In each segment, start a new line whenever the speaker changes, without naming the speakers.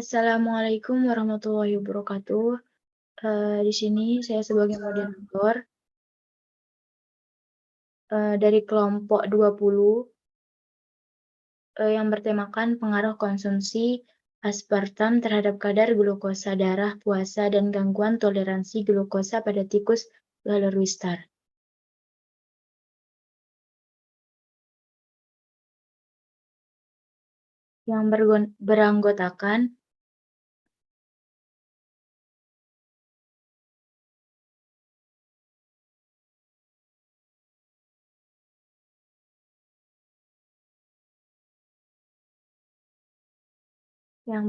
Assalamualaikum warahmatullahi wabarakatuh. Di sini saya sebagai moderator dari kelompok 20 yang bertemakan pengaruh konsumsi aspartam terhadap kadar glukosa darah puasa dan gangguan toleransi glukosa pada tikus galur Wistar. Yang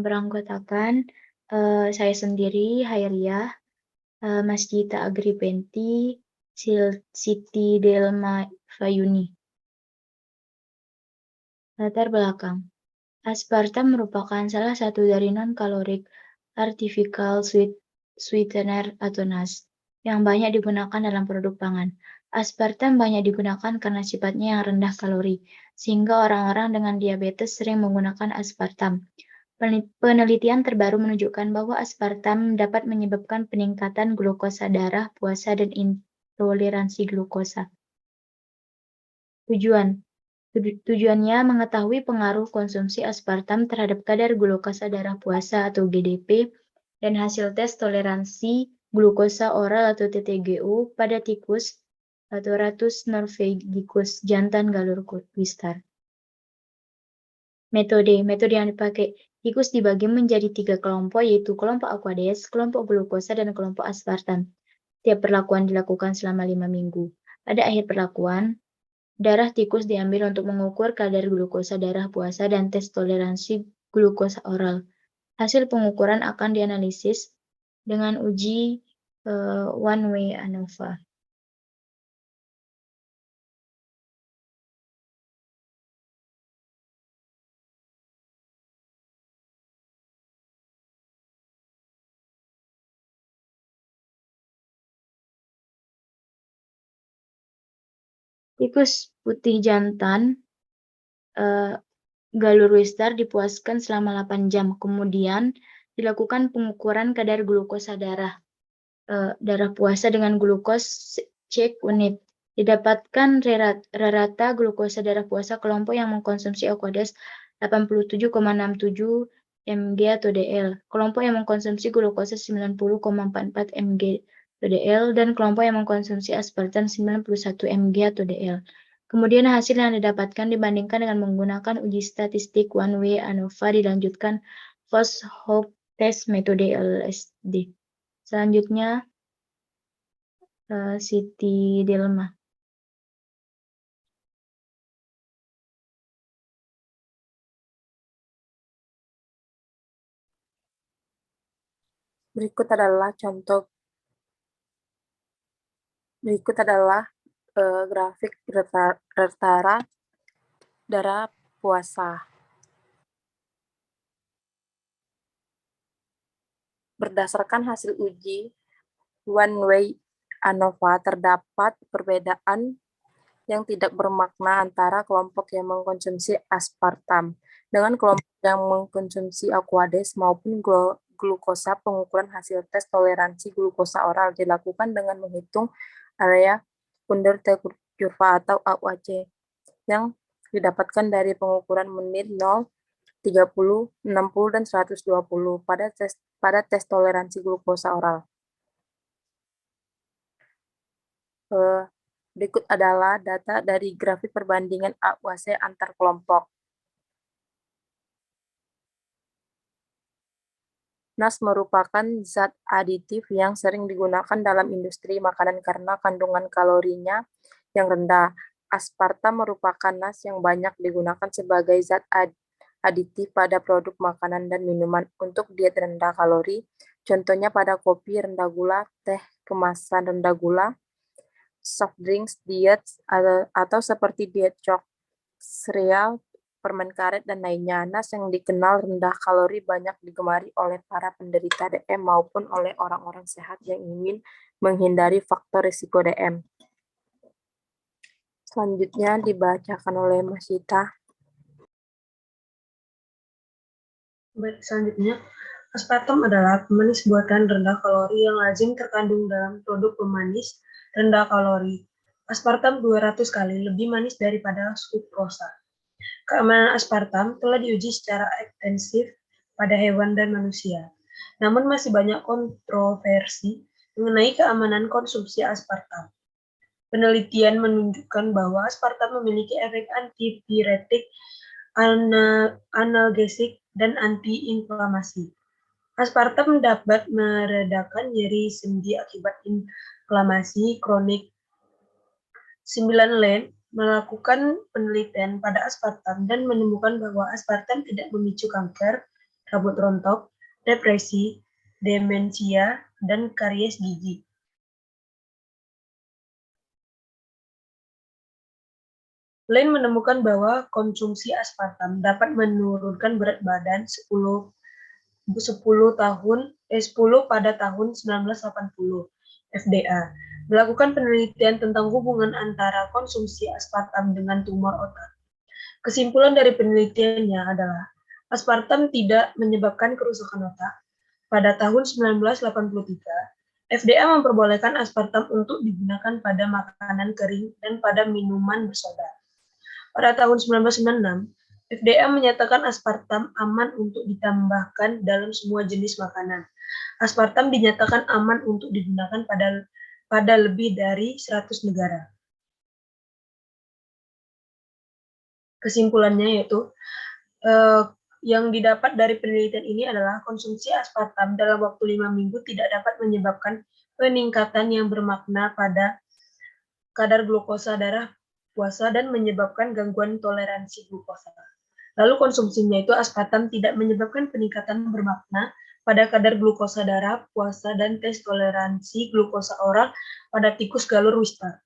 beranggotakan saya sendiri, Hairiyah, Mas Gita Agripenti, Siti Delma Fayuni. Latar belakang. Aspartam merupakan salah satu dari non-kalorik artificial sweetener atau NAS yang banyak digunakan dalam produk pangan. Aspartam banyak digunakan karena sifatnya yang rendah kalori, sehingga orang-orang dengan diabetes sering menggunakan aspartam. Penelitian terbaru menunjukkan bahwa aspartam dapat menyebabkan peningkatan glukosa darah puasa dan intoleransi glukosa. Tujuannya mengetahui pengaruh konsumsi aspartam terhadap kadar glukosa darah puasa atau GDP dan hasil tes toleransi glukosa oral atau TTGO pada tikus atau Ratus norvegicus jantan galur Wistar. Metode yang dipakai. Tikus dibagi menjadi 3 kelompok, yaitu kelompok aquades, kelompok glukosa, dan kelompok aspartam. Tiap perlakuan dilakukan selama 5 minggu. Pada akhir perlakuan, darah tikus diambil untuk mengukur kadar glukosa darah puasa dan tes toleransi glukosa oral. Hasil pengukuran akan dianalisis dengan uji one-way ANOVA. Tikus putih jantan galur Wistar dipuaskan selama 8 jam. Kemudian dilakukan pengukuran kadar glukosa darah puasa dengan glukos check unit. Didapatkan rata glukosa darah puasa kelompok yang mengkonsumsi aquades 87,67 mg atau dl, kelompok yang mengkonsumsi glukosa 90,44 mg atau dl, dan kelompok yang mengkonsumsi aspartam 91 mg atau dl. Kemudian hasil yang didapatkan dibandingkan dengan menggunakan uji statistik one-way ANOVA dilanjutkan post-hoc test metode LSD. Selanjutnya, Siti Delma.
Berikut adalah grafik rata darah puasa. Berdasarkan hasil uji one-way ANOVA, terdapat perbedaan yang tidak bermakna antara kelompok yang mengkonsumsi aspartam dengan kelompok yang mengkonsumsi aquades maupun glukosa. Pengukuran hasil tes toleransi glukosa oral dilakukan dengan menghitung area under the curve atau AUC yang didapatkan dari pengukuran menit 0, 30, 60, dan 120 pada tes toleransi glukosa oral. Berikut adalah data dari grafik perbandingan AUC antar kelompok. NAS merupakan zat aditif yang sering digunakan dalam industri makanan karena kandungan kalorinya yang rendah. Aspartam merupakan NAS yang banyak digunakan sebagai zat aditif pada produk makanan dan minuman untuk diet rendah kalori, contohnya pada kopi rendah gula, teh kemasan rendah gula, soft drinks diet, atau seperti diet cok, sereal, permen karet, dan lainnya. NAS yang dikenal rendah kalori banyak digemari oleh para penderita DM maupun oleh orang-orang sehat yang ingin menghindari faktor risiko DM. Selanjutnya dibacakan oleh Mas Gita.
Baik, selanjutnya Aspartam adalah pemanis buatan rendah kalori yang lazim terkandung dalam produk pemanis rendah kalori. Aspartam 200 kali lebih manis daripada sukrosa. Keamanan aspartam telah diuji secara ekstensif pada hewan dan manusia. Namun masih banyak kontroversi mengenai keamanan konsumsi aspartam. Penelitian menunjukkan bahwa aspartam memiliki efek antipiretik, analgesik, dan antiinflamasi. Aspartam dapat meredakan nyeri sendi akibat inflamasi kronik. 9 Lane melakukan penelitian pada aspartam dan menemukan bahwa aspartam tidak memicu kanker, rambut rontok, depresi, demensia, dan karies gigi. Lane menemukan bahwa konsumsi aspartam dapat menurunkan berat badan 10 pada tahun 1980. FDA melakukan penelitian tentang hubungan antara konsumsi aspartam dengan tumor otak. Kesimpulan dari penelitiannya adalah aspartam tidak menyebabkan kerusakan otak. Pada tahun 1983, FDA memperbolehkan aspartam untuk digunakan pada makanan kering dan pada minuman bersoda. Pada tahun 1996, FDA menyatakan aspartam aman untuk ditambahkan dalam semua jenis makanan. Aspartam dinyatakan aman untuk digunakan pada lebih dari 100 negara. Kesimpulannya yaitu, yang didapat dari penelitian ini adalah konsumsi aspartam dalam waktu 5 minggu tidak dapat menyebabkan peningkatan yang bermakna pada kadar glukosa darah puasa dan menyebabkan gangguan toleransi glukosa. Lalu konsumsinya itu aspartam tidak menyebabkan peningkatan bermakna pada kadar glukosa darah puasa dan tes toleransi glukosa oral pada tikus galur Wistar.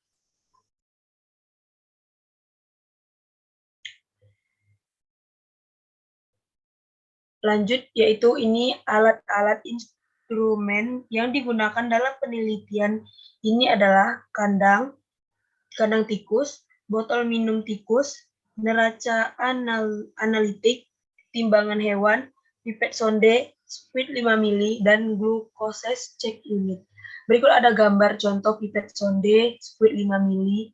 Lanjut, yaitu ini alat-alat instrumen yang digunakan dalam penelitian ini adalah kandang tikus, botol minum tikus, neraca analitik, timbangan hewan, pipet sonde, squid 5 mili, dan glucose check unit. Berikut ada gambar contoh pipet sonde, squid 5 mili,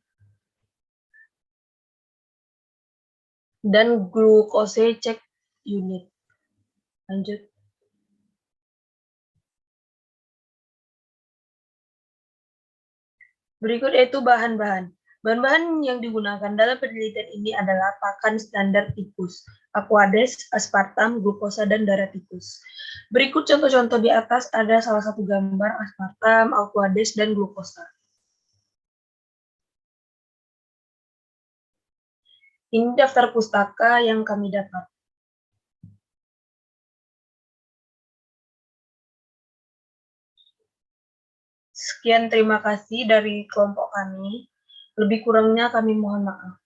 dan glucose check unit. Lanjut. Berikut yaitu bahan-bahan. Bahan-bahan yang digunakan dalam penelitian ini adalah pakan standar tikus, aquades, aspartam, glukosa, dan darah tikus. Berikut contoh-contoh di atas ada salah satu gambar aspartam, aquades, dan glukosa. Ini daftar pustaka yang kami dapat. Sekian, terima kasih dari kelompok kami. Lebih kurangnya kami mohon maaf.